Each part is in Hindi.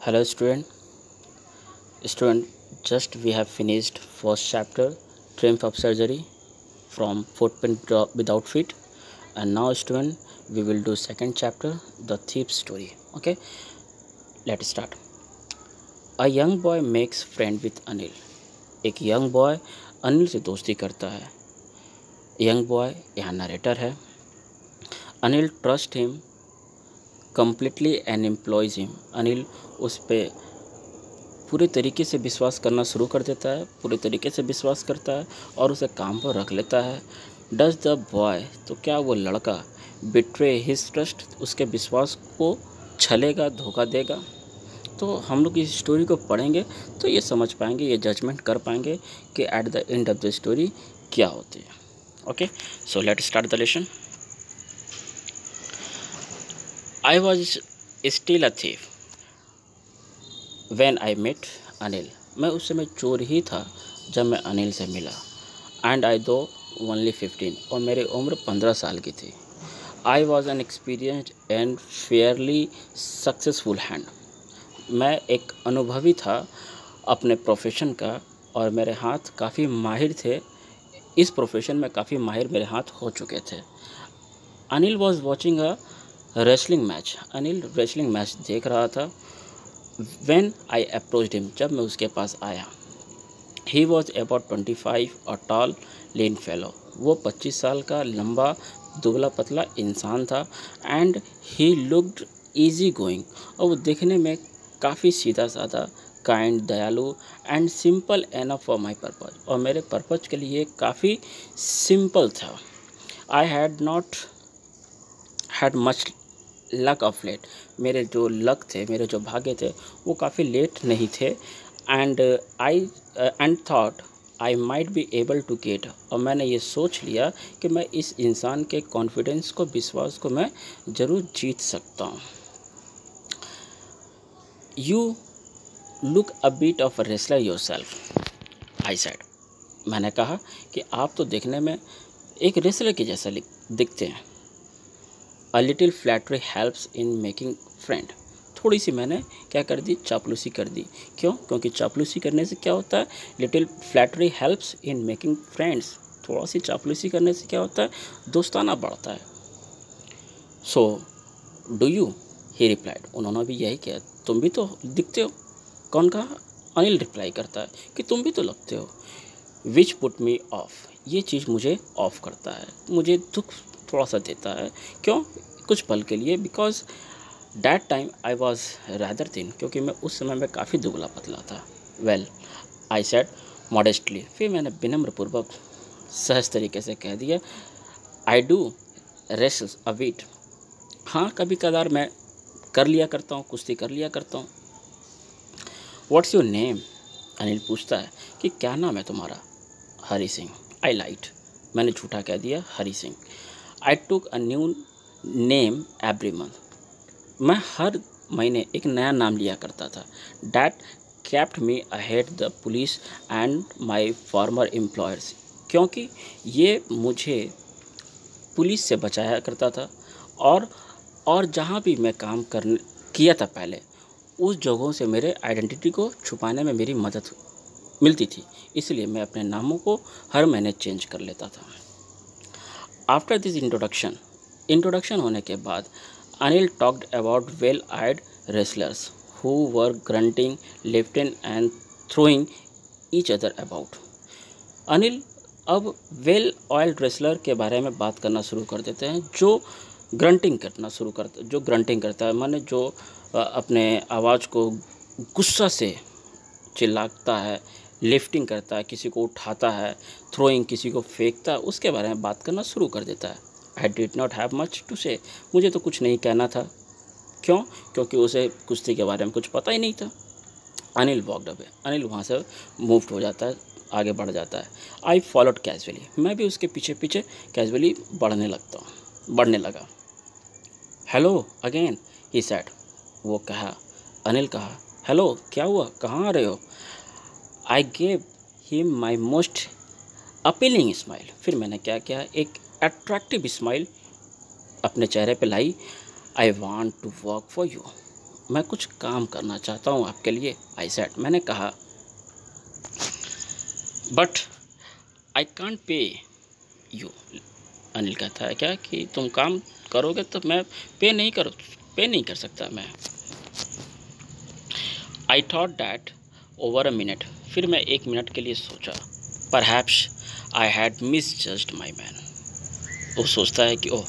Hello student. Student, just we have finished first chapter Triumph of Surgery from Footprint Without Feet, and now student we will do second chapter The Thief Story. Okay, let's start. A young boy makes friend with Anil. एक यंग बॉय अनिल से दोस्ती करता है. यंग बॉय यहाँ नरेटर है. Anil trust him completely and employees him. Anil उस पर पूरे तरीके से विश्वास करना शुरू कर देता है, पूरे तरीके से विश्वास करता है और उसे काम पर रख लेता है. डज द बॉय, तो क्या वो लड़का बिट्रे हिज ट्रस्ट, उसके विश्वास को छलेगा, धोखा देगा? तो हम लोग इस स्टोरी को पढ़ेंगे तो ये समझ पाएंगे, ये जजमेंट कर पाएंगे कि at the end of the story क्या होती है. Okay, so let start the lesson. I was still a thief when I met Anil. मैं उस समय चोर ही था जब मैं अनिल से मिला. एंड आई दो ओनली 15, और मेरी उम्र 15 साल की थी. I was an experienced and Fairlie successful hand. मैं एक अनुभवी था अपने प्रोफेशन का और मेरे हाथ काफ़ी माहिर थे. इस प्रोफेशन में काफ़ी माहिर मेरे हाथ हो चुके थे. Anil was watching a wrestling match. Anil wrestling match देख रहा था. When I approached him, जब मैं उसके पास आया. He was about 25, a tall, lean fellow. वो 25 साल का लंबा दुबला पतला इंसान था. And he looked easy going, और वो देखने में काफ़ी सीधा साधा, काइंड, दयालु and simple enough for my purpose, और मेरे पर्पज के लिए काफ़ी सिंपल था. I had not had much luck of late. मेरे जो लक थे, मेरे जो भाग्य थे, वो काफ़ी लेट नहीं थे. And thought I might be able to get, और मैंने ये सोच लिया कि मैं इस इंसान के कॉन्फिडेंस को, विश्वास को मैं ज़रूर जीत सकता हूँ. You look a bit of a wrestler yourself, I said. मैंने कहा कि आप तो देखने में एक रेसलर के जैसा दिखते हैं. A little flattery helps in making friend. थोड़ी सी मैंने क्या कर दी, चापलूसी कर दी. क्यों? क्योंकि चापलूसी करने से क्या होता है, little flattery helps in making friends. थोड़ा सी चापलूसी करने से क्या होता है, दोस्ताना बढ़ता है. So do you, he replied. उन्होंने भी यही किया, तुम भी तो दिखते हो. कौन कहा? अनिल रिप्लाई करता है कि तुम भी तो लगते हो. विच पुट मी ऑफ, ये चीज़ मुझे ऑफ करता है, मुझे दुख थोड़ा सा देता है. क्यों? कुछ पल के लिए. Because that time I was rather thin, क्योंकि मैं उस समय में काफ़ी दुबला पतला था. Well, I said modestly. फिर मैंने विनम्रपूर्वक सहज तरीके से कह दिया, I do wrestles a bit. हाँ, कभी कदार मैं कर लिया करता हूँ, कुश्ती कर लिया करता हूँ. व्हाट्स योर नेम, अनिल पूछता है कि क्या नाम है तुम्हारा. हरी सिंह. आई लाइट, मैंने झूठा कह दिया, Hari Singh. I took a new name every month. मैं हर महीने एक नया नाम लिया करता था. That kept me ahead the police and my former employers, क्योंकि ये मुझे पुलिस से बचाया करता था. और जहाँ भी मैं काम किया था पहले, उस जगहों से मेरे आइडेंटिटी को छुपाने में मेरी मदद मिलती थी. इसलिए मैं अपने नामों को हर महीने चेंज कर लेता था. आफ्टर दिस इंट्रोडक्शन होने के बाद Anil talked about well oiled wrestlers who were grunting, lifting and throwing each other about. Anil अब वेल ऑयल्ड रेसलर के बारे में बात करना शुरू कर देते हैं जो ग्रंटिंग करता है, माने जो अपने आवाज़ को गुस्सा से चिल्लाता है, लिफ्टिंग करता है, किसी को उठाता है, थ्रोइंग किसी को फेंकता है, उसके बारे में बात करना शुरू कर देता है. I did not have much to say, मुझे तो कुछ नहीं कहना था. क्यों? क्योंकि उसे कुश्ती के बारे में कुछ पता ही नहीं था. Anil walked away. अनिल वहाँ से मूव्ड हो जाता है, आगे बढ़ जाता है. I followed casually. मैं भी उसके पीछे पीछे कैजुअली बढ़ने लगा. Hello again, he said. वो कहा, अनिल कहा, हेलो, क्या हुआ, कहाँ आ रहे हो? I gave him my most appealing smile. फिर मैंने क्या किया, एक अट्रैक्टिव स्माइल अपने चेहरे पे लाई. I want to work for you. मैं कुछ काम करना चाहता हूँ आपके लिए, आई सेड, मैंने कहा, but I can't pay you. Anil कहता है क्या कि तुम काम करोगे तो मैं पे नहीं कर सकता मैं। I thought that over a minute, फिर मैं 1 मिनट के लिए सोचा, perhaps I had misjudged my man. वो सोचता है कि ओह,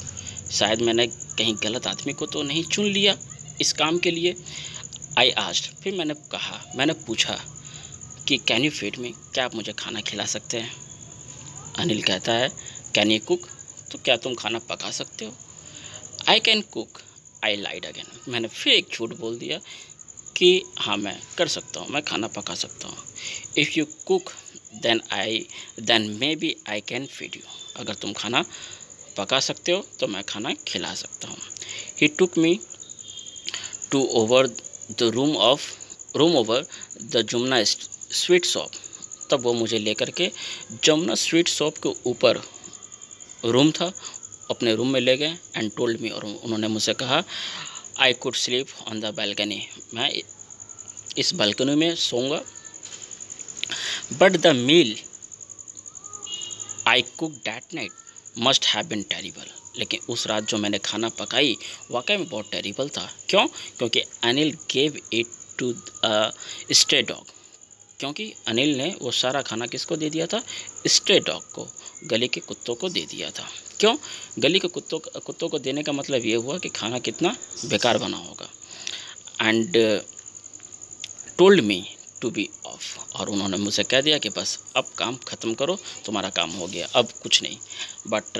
शायद मैंने कहीं गलत आदमी को तो नहीं चुन लिया इस काम के लिए। आई आस्क्ड, फिर मैंने पूछा कि कैन यू फीड मी, क्या आप मुझे खाना खिला सकते हैं? अनिल कहता है कैन यू कुक, तो क्या तुम खाना पका सकते हो? I can cook, I lied again, मैंने फिर एक झूठ बोल दिया कि हाँ मैं कर सकता हूँ, मैं खाना पका सकता हूँ। If you cook then maybe I can feed you, अगर तुम खाना पका सकते हो तो मैं खाना खिला सकता हूँ। He took me to over the room over the Jamuna sweet shop, तब वो मुझे लेकर के जमुना स्वीट शॉप के ऊपर रूम था, अपने रूम में ले गए एंड टोल्ड मी, और उन्होंने मुझसे कहा I could sleep on the balcony, मैं इस बालकनी में सोऊंगा। But the meal I cook that night must have been terrible, लेकिन उस रात जो मैंने खाना पकाई वाकई में बहुत टेरिबल था। क्यों? क्योंकि Anil gave it to stray dog, क्योंकि अनिल ने वो सारा खाना किसको दे दिया था? स्ट्रे डॉग को, गली के कुत्तों को दे दिया था। क्यों? गली के कुत्तों को देने का मतलब ये हुआ कि खाना कितना बेकार बना होगा। And told me to be off, और उन्होंने मुझसे कह दिया कि बस अब काम ख़त्म करो, तुम्हारा काम हो गया, अब कुछ नहीं। But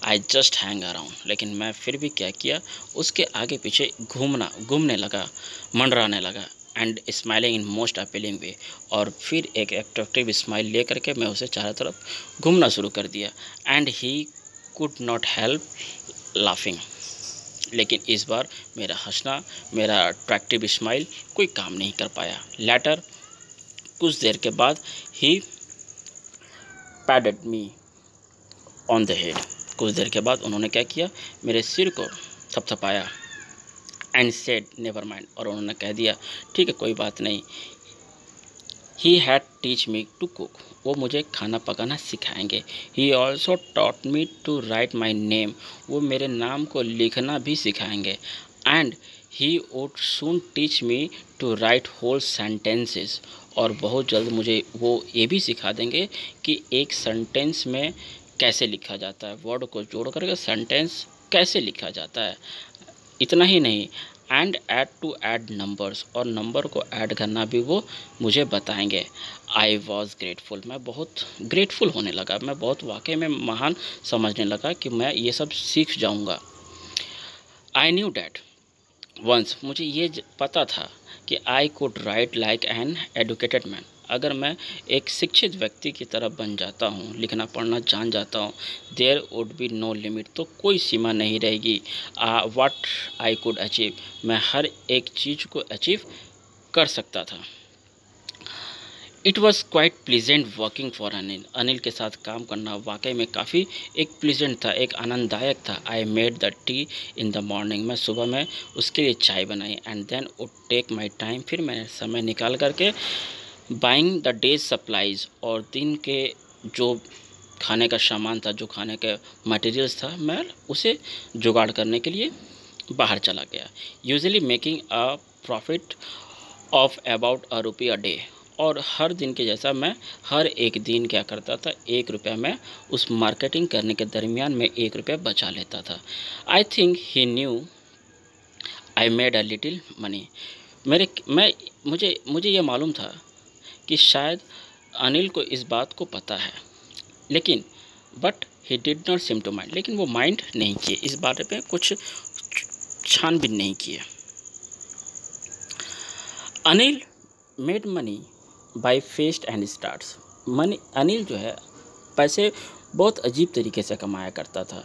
I just hang around, लेकिन मैं फिर भी क्या किया, उसके आगे पीछे घूमने लगा, मंडराने लगा, and smiling in most appealing way, और फिर एक एट्रैक्टिव स्माइल ले करके मैं उसे चारों तरफ घूमना शुरू कर दिया। And he could not help laughing, लेकिन इस बार मेरा हंसना, मेरा अट्रैक्टिव स्माइल कोई काम नहीं कर पाया। लेटर, कुछ देर के बाद, he patted me on the head, कुछ देर के बाद उन्होंने क्या किया, मेरे सिर को थपथपाया। एंड सेड नेवर माइंड, और उन्होंने कह दिया ठीक है कोई बात नहीं। He had teach me to cook, वो मुझे खाना पकाना सिखाएंगे। He also taught me to write my name, वो मेरे नाम को लिखना भी सिखाएंगे। And he would soon teach me to write whole sentences, और बहुत जल्द मुझे वो ये भी सिखा देंगे कि एक सेंटेंस में कैसे लिखा जाता है, वर्ड को जोड़ करके सेंटेंस कैसे लिखा जाता है। इतना ही नहीं, एंड ऐड नंबर्स, और नंबर को ऐड करना भी वो मुझे बताएंगे। आई वॉज ग्रेटफुल, मैं बहुत ग्रेटफुल होने लगा, मैं बहुत वाकई में महान समझने लगा कि मैं ये सब सीख जाऊंगा। आई न्यू डैट वंस, मुझे ये पता था कि I could write like an educated man, अगर मैं एक शिक्षित व्यक्ति की तरह बन जाता हूँ, लिखना पढ़ना जान जाता हूँ, there would be no limit, तो कोई सीमा नहीं रहेगी। व्हाट आई कुड अचीव, मैं हर एक चीज़ को अचीव कर सकता था। It was quite pleasant working for Anil, Anil के साथ काम करना वाकई में काफ़ी एक प्लीजेंट था, एक आनंददायक था। I made the tea in the morning, मैं सुबह में उसके लिए चाय बनाई। And then would take my time, फिर मैंने समय निकाल करके बाइंग द डेज सप्लाइज, और दिन के जो खाने का सामान था, जो खाने के मटेरियल्स था, मैं उसे जुगाड़ करने के लिए बाहर चला गया। Usually making a profit of about ₹1 a day, और हर दिन के जैसा मैं हर एक दिन क्या करता था, ₹1 मैं उस मार्केटिंग करने के दरमियान में ₹1 बचा लेता था। I think he new I made a little money, मुझे ये मालूम था कि शायद अनिल को इस बात को पता है, लेकिन but he did not seem to mind, लेकिन वो माइंड नहीं किए, इस बारे पे कुछ छानबीन नहीं किए। Anil made money by fest and starts, Anil जो है पैसे बहुत अजीब तरीके से कमाया करता था।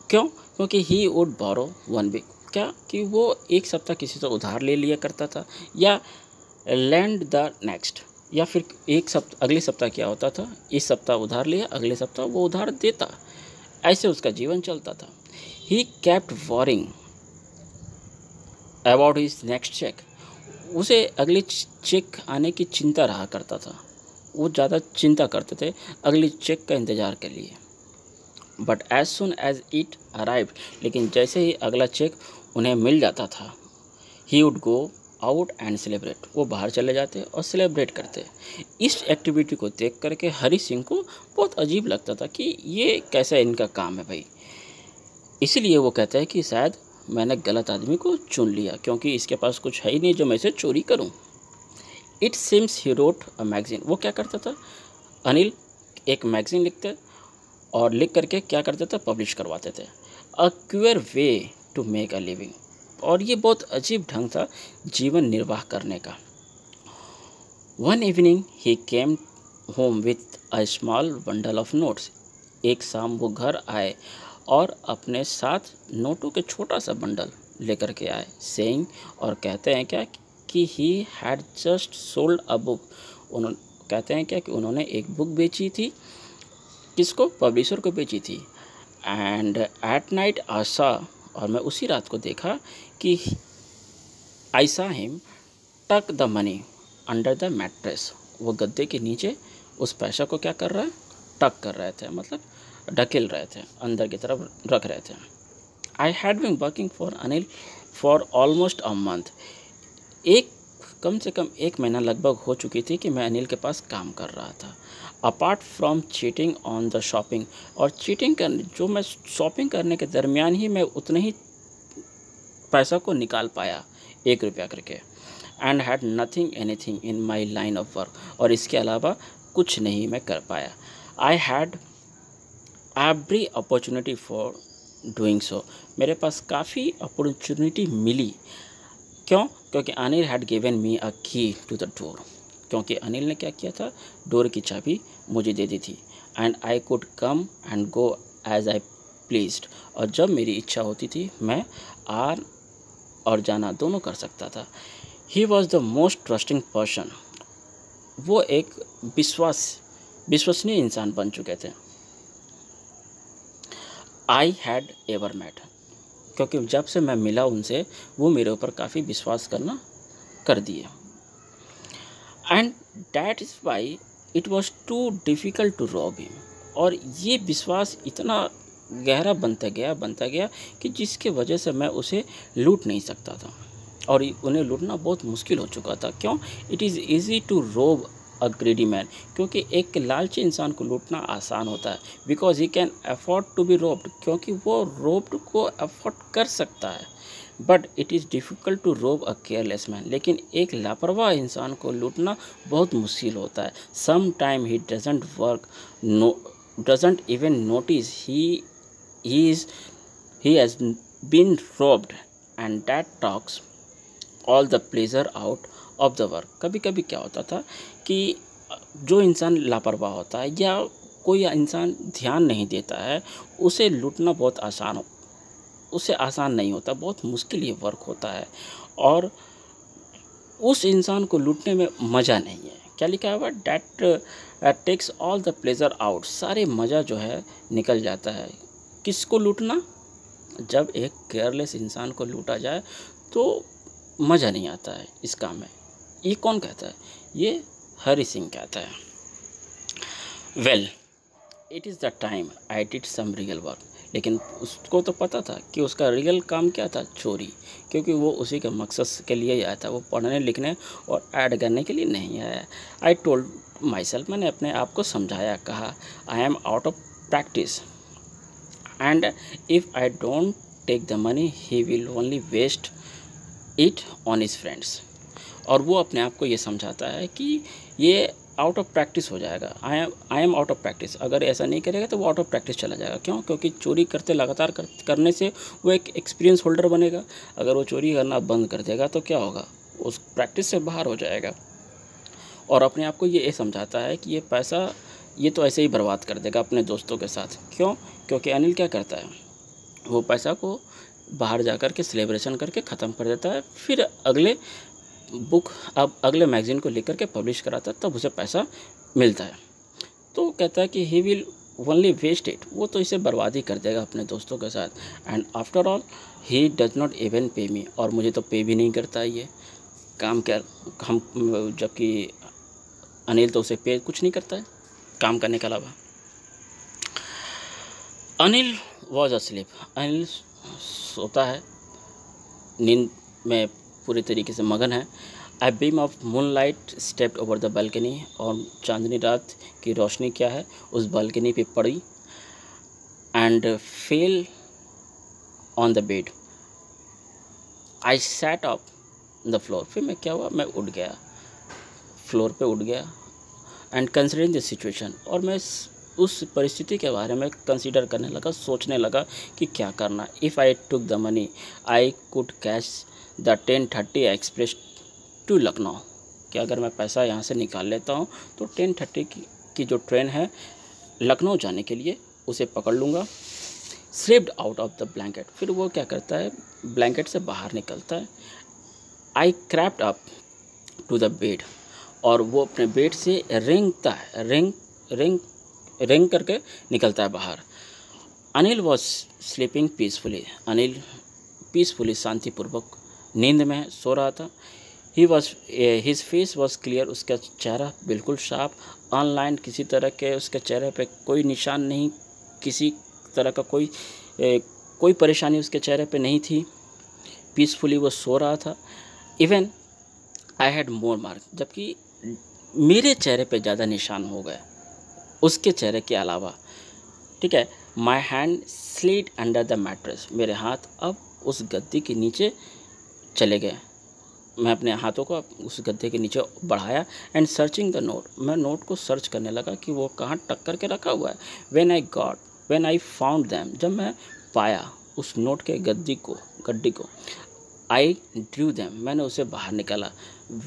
क्यों? क्योंकि ही वुड बोरो 1 वीक, क्या कि वो एक सप्ताह किसी से उधार ले लिया करता था, या लैंड द नेक्स्ट, या फिर अगले सप्ताह क्या होता था, इस सप्ताह उधार लिया, अगले सप्ताह वो उधार देता, ऐसे उसका जीवन चलता था। He kept worrying about his next cheque, उसे अगले चेक आने की चिंता रहा करता था। वो ज़्यादा चिंता करते थे अगले चेक का इंतज़ार के लिए। But as soon as it arrive, लेकिन जैसे ही अगला चेक उन्हें मिल जाता था, he would go out and celebrate, वो बाहर चले जाते और सेलिब्रेट करते। इस एक्टिविटी को देख करके हरी सिंह को बहुत अजीब लगता था कि ये कैसा इनका काम है भाई। इसीलिए वो कहता है कि शायद मैंने गलत आदमी को चुन लिया, क्योंकि इसके पास कुछ है ही नहीं जो मैं इसे चोरी करूं। It seems he wrote a magazine, वो क्या करता था, अनिल एक मैगजीन लिखते और लिख करके क्या करते थे, पब्लिश करवाते थे। A queer way to make a living, और ये बहुत अजीब ढंग था जीवन निर्वाह करने का। One evening he came home with a small bundle of notes, एक शाम वो घर आए और अपने साथ नोटों के छोटा सा बंडल लेकर के आए। सेइंग, और कहते हैं क्या कि he had just sold a book, उन्होंने कहते हैं क्या कि उन्होंने एक बुक बेची थी, किसको, पब्लिशर को बेची थी। एंड एट नाइट आशा, और मैं उसी रात को देखा कि आई सा हिम टक the money under the mattress, वो गद्दे के नीचे उस पैसा को क्या कर रहा है, टक कर रहे थे, मतलब ढकेल रहे थे, अंदर की तरफ रख रहे थे। I had been working for Anil for almost a month, एक कम से कम 1 महीना लगभग हो चुकी थी कि मैं अनिल के पास काम कर रहा था। Apart from cheating on the shopping, और चीटिंग करने, जो मैं शॉपिंग करने के दरमियान ही मैं उतने ही पैसा को निकाल पाया 1 रुपया करके। And had nothing anything in my line of work, और इसके अलावा कुछ नहीं मैं कर पाया। I had every opportunity for doing so, मेरे पास काफ़ी अपॉर्चुनिटी मिली। क्यों, क्योंकि अनिल हैड गिवन मी अ की टू द डोर, क्योंकि अनिल ने क्या किया था, डोर की चाबी मुझे दे दी थी। And I could come and go as I pleased, और जब मेरी इच्छा होती थी मैं आ और जाना दोनों कर सकता था। He was the most trusting person, वो एक विश्वसनीय इंसान बन चुके थे। आई हैड एवर मेट, क्योंकि जब से मैं मिला उनसे वो मेरे ऊपर काफ़ी विश्वास करना कर दिए। And that is why it was too difficult to rob him, और ये विश्वास इतना गहरा बनता गया कि जिसके वजह से मैं उसे लूट नहीं सकता था, और उन्हें लूटना बहुत मुश्किल हो चुका था। क्यों, it is easy to rob a greedy man, क्योंकि एक लालची इंसान को लूटना आसान होता है। Because he can afford to be robbed, क्योंकि वो रोब्ड को अफोर्ड कर सकता है। But it is difficult to rob a careless man, लेकिन एक लापरवाह इंसान को लूटना बहुत मुश्किल होता है। Some time he doesn't work, doesn't even notice he has been robbed, and that talks all the pleasure out of the work। कभी कभी क्या होता था कि जो इंसान लापरवाह होता है या कोई इंसान ध्यान नहीं देता है, उसे लूटना बहुत उसे आसान नहीं होता, बहुत मुश्किल ये वर्क होता है, और उस इंसान को लूटने में मज़ा नहीं है। क्या लिखा हुआ, that takes all the pleasure out, सारे मज़ा जो है निकल जाता है। किसको लूटना, जब एक केयरलेस इंसान को लूटा जाए तो मज़ा नहीं आता है इस काम में। ये कौन कहता है, ये हरी सिंह कहता है। Well, it is the time I did some real work, लेकिन उसको तो पता था कि उसका रियल काम क्या था, चोरी, क्योंकि वो उसी के मकसद के लिए आया था, वो पढ़ने लिखने और ऐड करने के लिए नहीं आया। आई टोल्ड माई सेल्फ, मैंने अपने आप को समझाया, कहा I am out of practice, and if I don't take the money he will only waste it on his friends। और वो अपने आप को ये समझाता है कि ये आउट ऑफ प्रैक्टिस हो जाएगा। I am out of practice, अगर ऐसा नहीं करेगा तो वो आउट ऑफ प्रैक्टिस चला जाएगा। क्यों, क्योंकि चोरी करते लगातार करने से वो एक एक्सपीरियंस होल्डर बनेगा। अगर वो चोरी करना बंद कर देगा तो क्या होगा, उस प्रैक्टिस से बाहर हो जाएगा। और अपने आप को ये समझाता है कि ये पैसा ये तो ऐसे ही बर्बाद कर देगा अपने दोस्तों के साथ। क्यों, क्योंकि अनिल क्या करता है, वो पैसा को बाहर जा कर के सेलिब्रेशन करके ख़त्म कर देता है, फिर अगले मैगज़ीन को लेकर के पब्लिश कराता है, तब उसे पैसा मिलता है। तो कहता है कि he will only waste it, वो तो इसे बर्बाद ही कर देगा अपने दोस्तों के साथ। And after all he does not even पे मी, और मुझे तो पे भी नहीं करता है ये काम। क्या हम, जबकि अनिल तो उसे पे कुछ नहीं करता है काम करने के अलावा। अनिल वॉज अस्लीप, अनिल सोता है, नींद में पूरी तरीके से मगन है। A beam of moonlight stepped over the balcony, और चांदनी रात की रोशनी क्या है उस बालकनी पे पड़ी, and fell on the bed. I sat up the floor. फिर मैं क्या हुआ, मैं उठ गया, फ्लोर पे उठ गया, and considering the situation, और मैं उस परिस्थिति के बारे में कंसीडर करने लगा, सोचने लगा कि क्या करना। If I took the money, I could catch the 10:30 express to Lucknow, कि अगर मैं पैसा यहाँ से निकाल लेता हूँ तो 10:30 की जो ट्रेन है लखनऊ जाने के लिए उसे पकड़ लूँगा। Slipped out of the blanket, फिर वो क्या करता है, ब्लैंकेट से बाहर निकलता है। आई crept up to the bed, और वो अपने बेड से रेंगता है, रेंग करके निकलता है बाहर। Anil was sleeping peacefully, Anil peacefully शांतिपूर्वक नींद में सो रहा था। हिज फेस वॉज क्लियर, उसका चेहरा बिल्कुल साफ, ऑनलाइन, किसी तरह के उसके चेहरे पे कोई निशान नहीं, किसी तरह का कोई परेशानी उसके चेहरे पे नहीं थी। पीसफुली वो सो रहा था। Even I had more mark, जबकि मेरे चेहरे पे ज़्यादा निशान हो गए उसके चेहरे के अलावा। ठीक है, my hand slid under the mattress, मेरे हाथ अब उस गद्दी के नीचे चले गए। मैं अपने हाथों को उस गद्दे के नीचे बढ़ाया एंड सर्चिंग द नोट, मैं नोट को सर्च करने लगा कि वो कहाँ टक करके रखा हुआ है। व्हेन आई फाउंड दैम, जब मैं पाया उस नोट के गद्दी को, आई ड्रू दैम, मैंने उसे बाहर निकाला।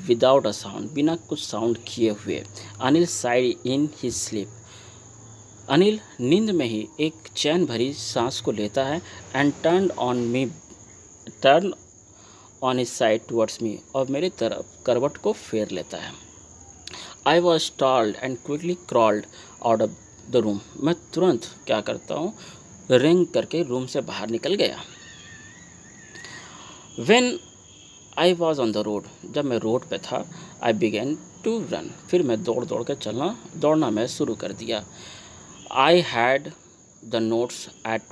विदाउट अ साउंड, बिना कुछ साउंड किए हुए। Anil side in his sleep, Anil नींद में ही एक चैन भरी सांस को लेता है and turn on his side towards me, और मेरी तरफ करवट को फेर लेता है। I was startled and quickly crawled out of the room, मैं तुरंत क्या करता हूँ, रेंग करके रूम से बाहर निकल गया। When I was on the road, जब मैं रोड पे था, आई बिगेन टू रन, फिर मैं दौड़ना मैं शुरू कर दिया। I had the notes at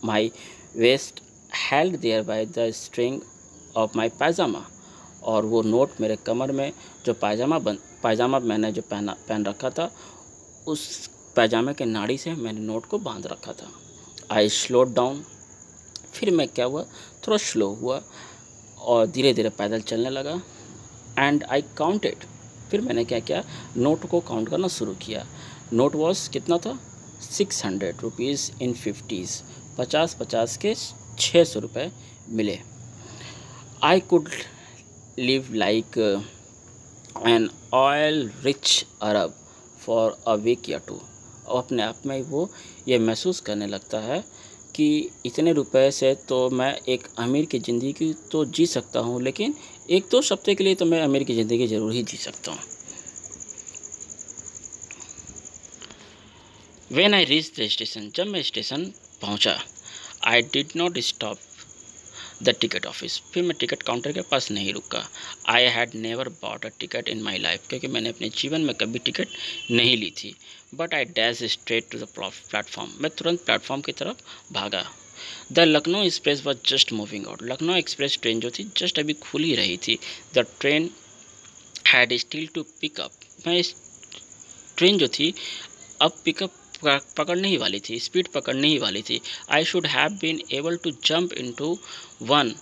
my waist held there by the string of my pyjama, और वो नोट मेरे कमर में जो पायजामा मैंने जो पहन रखा था, उस पायजामे के नाड़ी से मैंने नोट को बांध रखा था। आई स्लोड डाउन, फिर मैं क्या हुआ, थोड़ा स्लो हुआ और धीरे धीरे पैदल चलने लगा। एंड आई काउंटेड, फिर मैंने क्या किया, नोट को काउंट करना शुरू किया। नोट वॉज कितना था, 600 रुपीज़ इन 50s, 50 के 600 रुपये मिले। I could live like an oil-rich Arab for a week या two, और अपने आप में वो ये महसूस करने लगता है कि इतने रुपए से तो मैं एक अमीर की ज़िंदगी तो जी सकता हूँ, लेकिन एक दो हफ्ते के लिए तो मैं अमीर की ज़िंदगी ज़रूर ही जी सकता हूँ। When I reached the station, जब मैं स्टेशन पहुँचा, I did not stop the ticket office, फिर मैं टिकट काउंटर के पास नहीं रुका। I had never bought a ticket in my life, क्योंकि मैंने अपने जीवन में कभी टिकट नहीं ली थी। But I dash straight to the platform, मैं तुरंत प्लेटफॉर्म की तरफ भागा। The Lucknow express was just moving out, Lucknow express train जो थी जस्ट अभी खुल ही रही थी। The train had still to pick up, मैं इस ट्रेन जो थी अब पिकअप पकड़ने ही वाली थी, स्पीड पकड़ने ही वाली थी। I should have been able to jump into one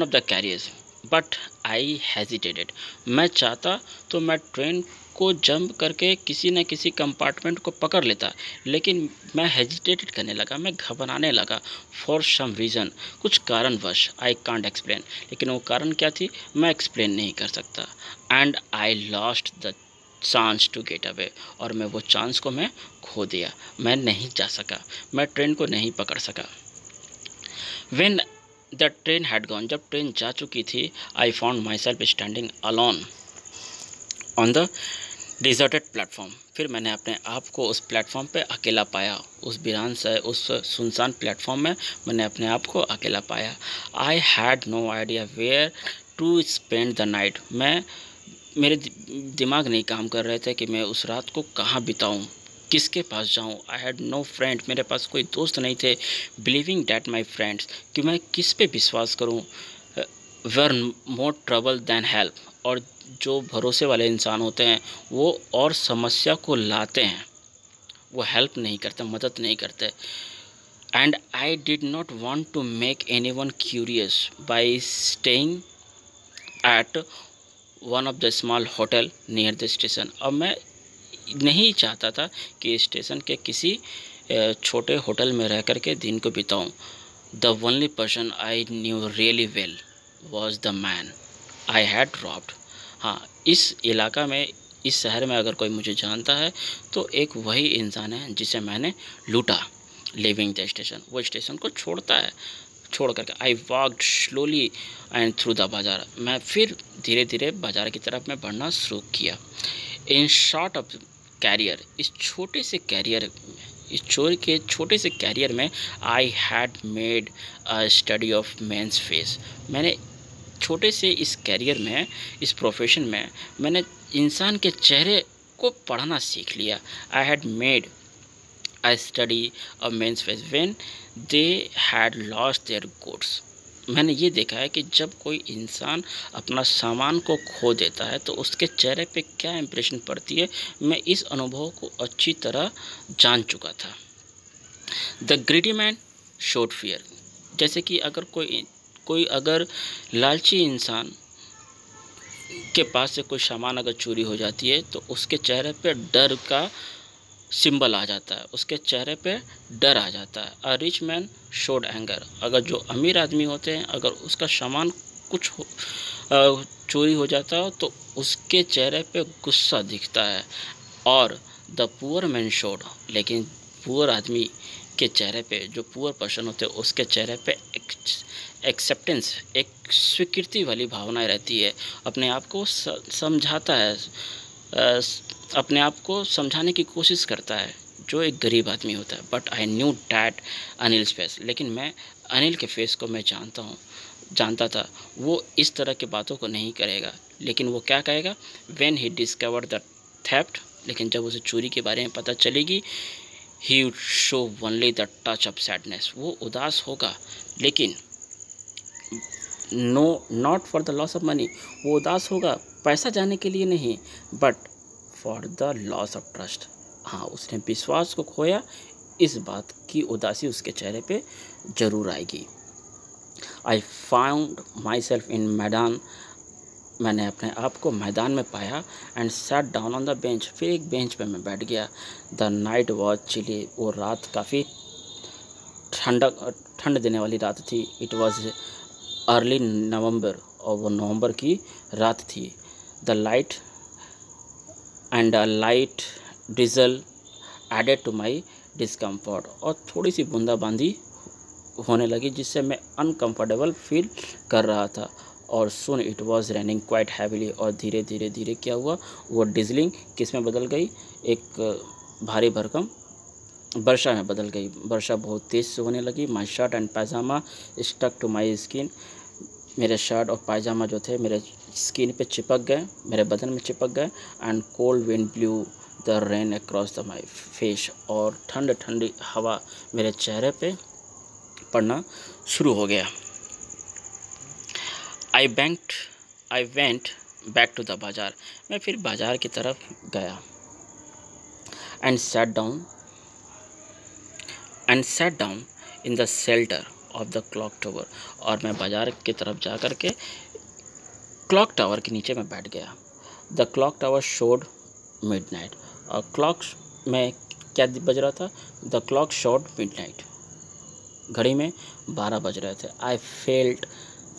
of the carriers, but I hesitated, मैं चाहता तो मैं ट्रेन को जंप करके किसी न किसी कंपार्टमेंट को पकड़ लेता, लेकिन मैं हेजिटेटेड करने लगा, मैं घबराने लगा। फॉर सम रीज़न, कुछ कारणवश, आई कांट एक्सप्लेन, लेकिन वो कारण क्या थी मैं एक्सप्लेन नहीं कर सकता। And I lost the chance to get away, और मैं वो चांस को मैं खो दिया, मैं नहीं जा सका, मैं ट्रेन को नहीं पकड़ सका। When the train had gone, जब ट्रेन जा चुकी थी, I found my self standing alone on the deserted platform, फिर मैंने अपने आप को उस प्लेटफॉर्म पे अकेला पाया, उस वीरान से उस सुनसान प्लेटफॉर्म में मैंने अपने आप को अकेला पाया। I had no idea where to spend the night. मेरे दिमाग नहीं काम कर रहे थे कि मैं उस रात को कहाँ बिताऊँ, किसके पास जाऊँ। आई हैड नो फ्रेंड, मेरे पास कोई दोस्त नहीं थे। बिलीविंग डैट माई फ्रेंड्स, कि मैं किस पे विश्वास करूँ। वर मोर ट्रबल दैन हेल्प, और जो भरोसे वाले इंसान होते हैं वो और समस्या को लाते हैं, वो हेल्प नहीं करते, मदद नहीं करते। And I did not want to make anyone curious by staying at one of the small hotel near the station. अब मैं नहीं चाहता था कि स्टेशन के किसी छोटे होटल में रह कर के दिन को बिताऊं। The only person I knew really well was the man I had robbed. हाँ, इस इलाका में, इस शहर में अगर कोई मुझे जानता है तो एक वही इंसान है जिसे मैंने लूटा। लिविंग द स्टेशन, वो स्टेशन को छोड़ करके I walked slowly and through the bazaar. मैं फिर धीरे धीरे बाज़ार की तरफ मैं बढ़ना शुरू किया। इन शॉर्ट ऑफ कैरियर, इस छोटे से कैरियर में I had made a study of men's face. मैंने छोटे से इस कैरियर में, इस प्रोफेशन में मैंने इंसान के चेहरे को पढ़ना सीख लिया। I had made a study of men's face when they had lost their goods. मैंने ये देखा है कि जब कोई इंसान अपना सामान को खो देता है तो उसके चेहरे पे क्या इंप्रेशन पड़ती है, मैं इस अनुभव को अच्छी तरह जान चुका था। The greedy man showed fear, जैसे कि अगर कोई अगर लालची इंसान के पास से कोई सामान अगर चोरी हो जाती है तो उसके चेहरे पे डर का सिंबल आ जाता है, उसके चेहरे पे डर आ जाता है। A rich man showed anger, अगर जो अमीर आदमी होते हैं अगर उसका सामान चोरी हो जाता है तो उसके चेहरे पे गुस्सा दिखता है। और द पुअर मैन शोड, लेकिन पुअर आदमी के चेहरे पे, जो पुअर पर्सन होते हैं उसके चेहरे पे एक्सेप्टेंस, एक स्वीकृति वाली भावना रहती है। अपने आप को समझाता है, अपने आप को समझाने की कोशिश करता है, जो एक गरीब आदमी होता है। But I knew that Anil's face, लेकिन मैं अनिल के फेस को मैं जानता था, वो इस तरह की बातों को नहीं करेगा। लेकिन वो क्या कहेगा, when he discovered the theft, लेकिन जब उसे चोरी के बारे में पता चलेगी, he would show only the touch of sadness, वो उदास होगा, लेकिन not for the loss of money, वो उदास होगा पैसा जाने के लिए नहीं, but for the loss of trust. हाँ, उसने विश्वास को खोया, इस बात की उदासी उसके चेहरे पे जरूर आएगी। I found my self in मैदान, मैंने अपने आप को मैदान में पाया। And sat down on the bench, फिर एक बेंच पे मैं बैठ गया। द नाइट वॉज चिली, वो रात काफ़ी ठंड देने वाली रात थी। इट वॉज अर्ली नवंबर, और वो नवंबर की रात थी। The light and a light drizzle added to my discomfort, और थोड़ी सी बूंदाबांदी होने लगी जिससे मैं अनकंफर्टेबल फील कर रहा था। और soon it was raining quite heavily, और धीरे धीरे क्या हुआ, वो डिजलिंग किस में बदल गई, एक भारी भरकम वर्षा में बदल गई। वर्षा बहुत तेज़ से होने लगी। My shirt and pyjama stuck to my skin, मेरे शर्ट और पायजामा जो थे मेरे स्किन पे चिपक गए, मेरे बदन में चिपक गए। And cold wind blue the rain across the my face, और ठंडी हवा मेरे चेहरे पे पड़ना शुरू हो गया। I went back to the bazaar, मैं फिर बाज़ार की तरफ गया। And sat down in the shelter of the clock tower, और मैं बाज़ार की तरफ जा कर के क्लॉक टावर के नीचे मैं बैठ गया। The clock tower showed midnight, और क्लॉक में क्या बज रहा था, द क्लॉक शोड मिडनाइट, घड़ी में 12 बज रहे थे। I felt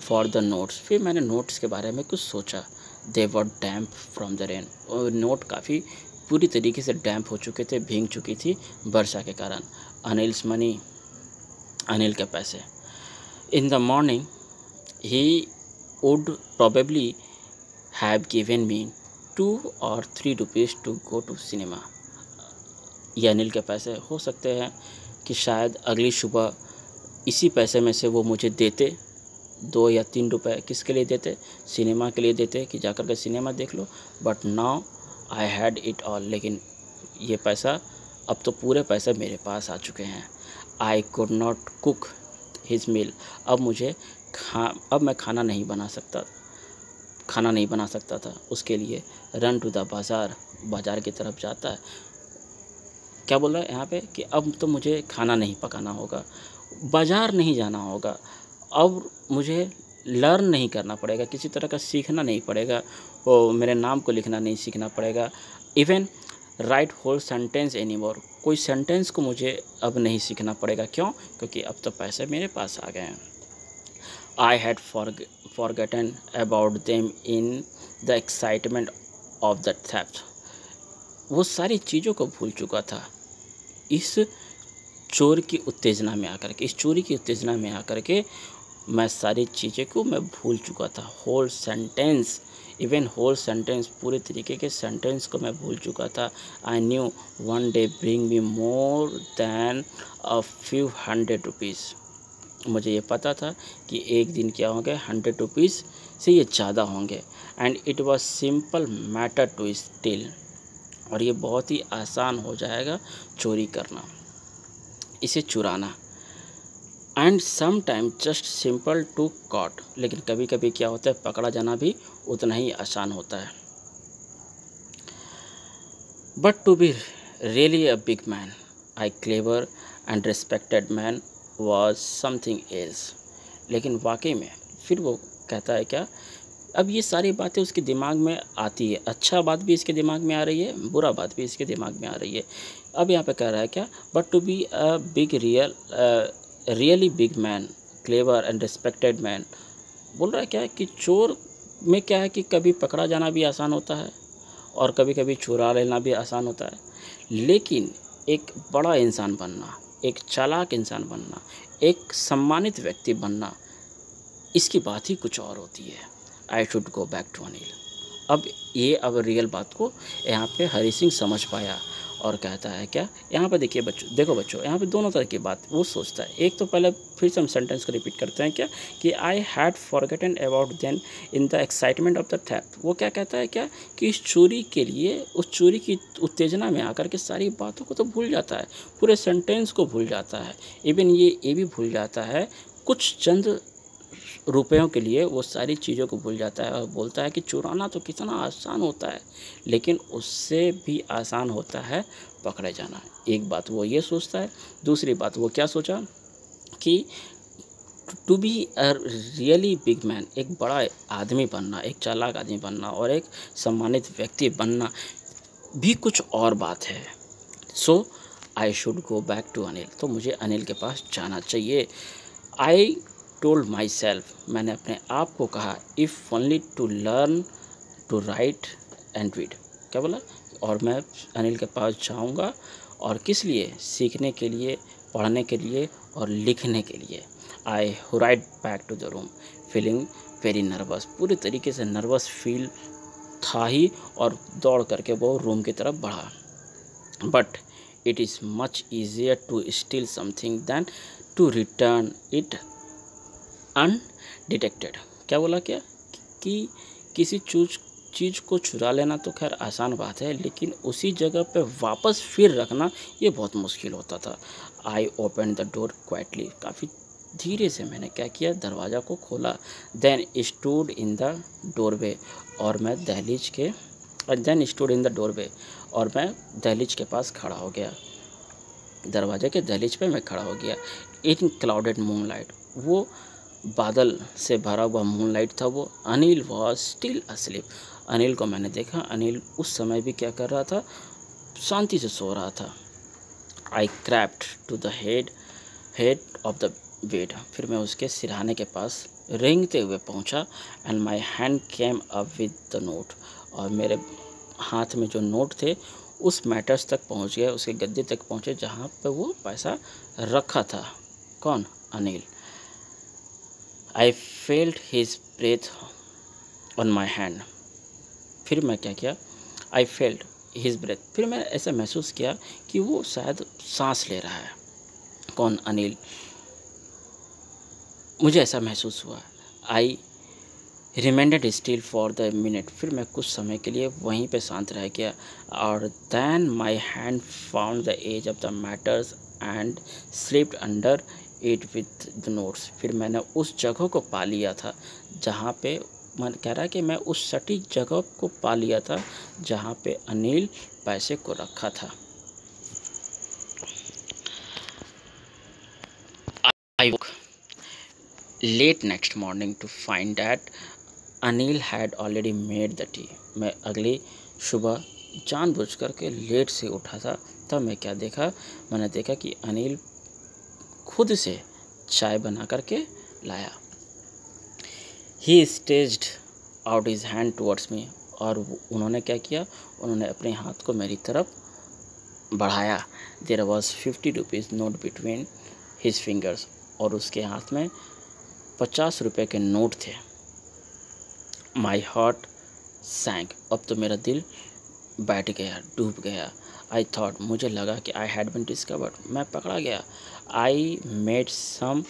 for the notes, फिर मैंने नोट्स के बारे में कुछ सोचा। दे वर डैम्प फ्रॉम द रेन, और नोट काफ़ी पूरी तरीके से डैम्प हो चुके थे, भीग चुकी थी वर्षा के कारण। अनिल्स मनी, अनिल के पैसे। In the morning he would probably have given me 2 और 3 rupees to go to cinema. ये अनिल के पैसे हो सकते हैं कि शायद अगली सुबह इसी पैसे में से वो मुझे देते, 2 या 3 रुपए किसके लिए देते, सिनेमा के लिए देते कि जाकर के सिनेमा देख लो। But now I had it all, लेकिन ये पैसा, अब तो पूरे पैसे मेरे पास आ चुके हैं। I could not cook his meal, अब मैं खाना नहीं बना सकता था। उसके लिए रन टू द बाज़ार की तरफ जाता है। क्या बोल रहा है यहाँ पे कि अब तो मुझे खाना नहीं पकाना होगा, बाज़ार नहीं जाना होगा, अब मुझे लर्न नहीं करना पड़ेगा, किसी तरह का सीखना नहीं पड़ेगा, वो मेरे नाम को लिखना नहीं सीखना पड़ेगा, even write whole sentence anymore, कोई सेंटेंस को मुझे अब नहीं सीखना पड़ेगा। क्यों? क्योंकि अब तो पैसे मेरे पास आ गए हैं। आई had forgotten about them in the excitement of the theft, वो सारी चीज़ों को भूल चुका था इस चोरी की उत्तेजना में आकर के मैं सारी चीज़ें को मैं भूल चुका था। होल सेंटेंस, पूरे तरीके के सेंटेंस को मैं भूल चुका था। I knew one day bring me more than a few 100 rupees, मुझे ये पता था कि एक दिन क्या होंगे 100 रुपीज़ से ये ज़्यादा होंगे। And it was simple matter to steal, और ये बहुत ही आसान हो जाएगा चोरी करना, इसे चुराना। And some time just simple to caught, लेकिन कभी कभी क्या होता है, पकड़ा जाना भी उतना ही आसान होता है। But to be really a big man, I clever and respected man was something else, लेकिन वाकई में फिर वो कहता है क्या, अब ये सारी बातें उसके दिमाग में आती है, अच्छा बात भी इसके दिमाग में आ रही है, बुरा बात भी इसके दिमाग में आ रही है। अब यहाँ पे कह रहा है क्या, but to be a really big man, clever and respected man, बोल रहा है क्या कि चोर में क्या है कि कभी पकड़ा जाना भी आसान होता है और कभी कभी चुरा लेना भी आसान होता है, लेकिन एक बड़ा इंसान बनना, एक चालाक इंसान बनना, एक सम्मानित व्यक्ति बनना, इसकी बात ही कुछ और होती है। I should go back to Anil. अब रियल बात को यहाँ पे हरी सिंह समझ पाया और कहता है क्या, यहाँ पे देखो बच्चों, यहाँ पे दोनों तरह की बात वो सोचता है। एक तो पहले फिर से हम सेंटेंस को रिपीट करते हैं क्या, कि I had forgotten about then in the excitement of the theft, वो क्या कहता है क्या कि इस चोरी के लिए, उस चोरी की उत्तेजना में आकर के सारी बातों को तो भूल जाता है, पूरे सेंटेंस को भूल जाता है, इवन ये भी भूल जाता है, कुछ चंद रुपयों के लिए वो सारी चीज़ों को भूल जाता है और बोलता है कि चुराना तो कितना आसान होता है, लेकिन उससे भी आसान होता है पकड़े जाना। एक बात वो ये सोचता है। दूसरी बात वो क्या सोचा कि to be a really big man, एक बड़ा आदमी बनना, एक चालाक आदमी बनना और एक सम्मानित व्यक्ति बनना भी कुछ और बात है। So I should go back to Anil, तो मुझे अनिल के पास जाना चाहिए। आई टोल्ड माई सेल्फ, मैंने अपने आप को कहा, if only to learn to write and read, क्या बोला, और मैं अनिल के पास जाऊंगा और किस लिए, सीखने के लिए, पढ़ने के लिए और लिखने के लिए। I hurried back to the room feeling very nervous, पूरे तरीके से नर्वस फील था ही, और दौड़ करके वो रूम की तरफ बढ़ा। But it is much easier to steal something than to return it undetected, क्या बोला क्या कि किसी चीज़ को चुरा लेना तो खैर आसान बात है, लेकिन उसी जगह पे वापस फिर रखना ये बहुत मुश्किल होता था। I open the door quietly, काफ़ी धीरे से मैंने क्या किया, दरवाज़ा को खोला। Then stood in the doorway, और मैं दहलीज के पास खड़ा हो गया, दरवाजे के दहलीज पे मैं खड़ा हो गया। इन क्लाउडेड मूनलाइट, वो बादल से भरा हुआ मूनलाइट था वो। Anil was still asleep, Anil को मैंने देखा, अनिल उस समय भी क्या कर रहा था, शांति से सो रहा था। I crept to the head of the bed, फिर मैं उसके सिरहाने के पास रेंगते हुए पहुंचा। And my hand came up with the note, और मेरे हाथ में जो नोट थे उस मैटर्स तक पहुंच गए, उसके गद्दे तक पहुंचे जहां पे वो पैसा रखा था। कौन? Anil. I felt his breath on my hand, फिर मैं क्या किया, आई फेल्ट हिज ब्रेथ, फिर मैंने ऐसा महसूस किया कि वो शायद सांस ले रहा है। कौन? अनिल। मुझे ऐसा महसूस हुआ। आई रिमेंडेड स्टिल फॉर द मिनट, फिर मैं कुछ समय के लिए वहीं पे शांत रह गया। और then my hand found the edge of the matters and slipped under it with the notes, फिर मैंने उस जगह को पा लिया था जहाँ पे, मन कह रहा है कि मैं उस सटीक जगह को पा लिया था जहाँ पे अनिल पैसे को रखा था। I woke late next morning to find that Anil had already made the tea, मैं अगली सुबह जानबूझकर के लेट से उठा था। तब मैं क्या देखा, मैंने देखा कि अनिल खुद से चाय बना करके लाया। He stretched out his hand towards me, और उन्होंने क्या किया, उन्होंने अपने हाथ को मेरी तरफ बढ़ाया। There was 50 rupees note between his fingers, और उसके हाथ में 50 रुपये के नोट थे। माई हार्ट सैंक, अब तो मेरा दिल बैठ गया, डूब गया। आई थॉट, मुझे लगा कि आई हैड बिन डिस्कवर्ड, मैं पकड़ा गया। I made some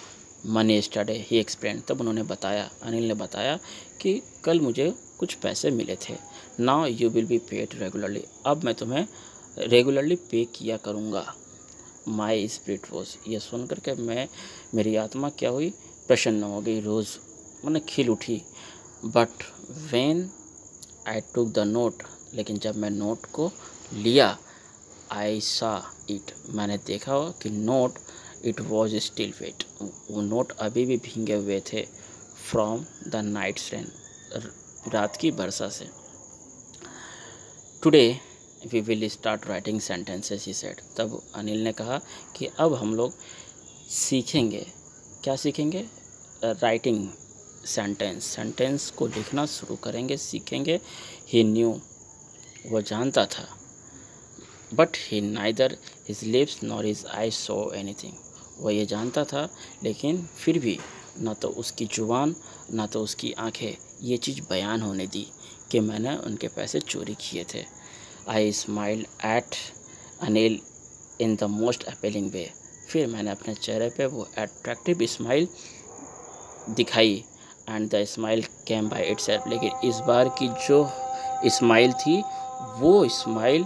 money yesterday, he explain, तब उन्होंने बताया, अनिल ने बताया कि कल मुझे कुछ पैसे मिले थे। Now you will be paid regularly, अब मैं तुम्हें रेगुलरली पे किया करूँगा। माई स्पिरिट वॉज, ये सुन करके मेरी आत्मा क्या हुई, प्रसन्न हो गई, रोज़ मैंने खिल उठी। But when I took the note, लेकिन जब मैं नोट को लिया, आई सा इट, मैंने देखा कि note, it was still wet, वो नोट अभी भी भींगे हुए थे फ्रॉम द नाइट्स रेन, रात की वर्षा से। Today we will start writing sentences, he said, तब अनिल ने कहा कि अब हम लोग सीखेंगे, क्या सीखेंगे, राइटिंग सेंटेंस को लिखना शुरू करेंगे, सीखेंगे। ही न्यू, वो जानता था, but he neither his lips nor his eyes so anything, वो ये जानता था, लेकिन फिर भी ना तो उसकी जुबान ना तो उसकी आंखें ये चीज़ बयान होने दी कि मैंने उनके पैसे चोरी किए थे। I smile at Anil in the most appealing way, फिर मैंने अपने चेहरे पे वो अट्रैक्टिव स्माइल दिखाई, and the smile came by itself, लेकिन इस बार की जो स्माइल थी वो स्माइल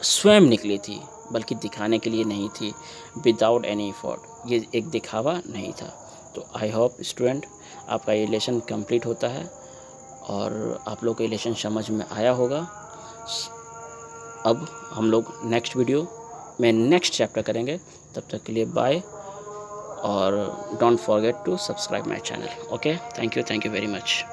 स्वयं निकली थी, बल्कि दिखाने के लिए नहीं थी, विदाउट एनी एफर्ट, ये एक दिखावा नहीं था। तो आई होप स्टूडेंट आपका ये लेसन कंप्लीट होता है और आप लोग को ये लेसन समझ में आया होगा। अब हम लोग नेक्स्ट वीडियो में नेक्स्ट चैप्टर करेंगे, तब तक के लिए बाय, और don't forget to subscribe my channel. Okay, thank you very much.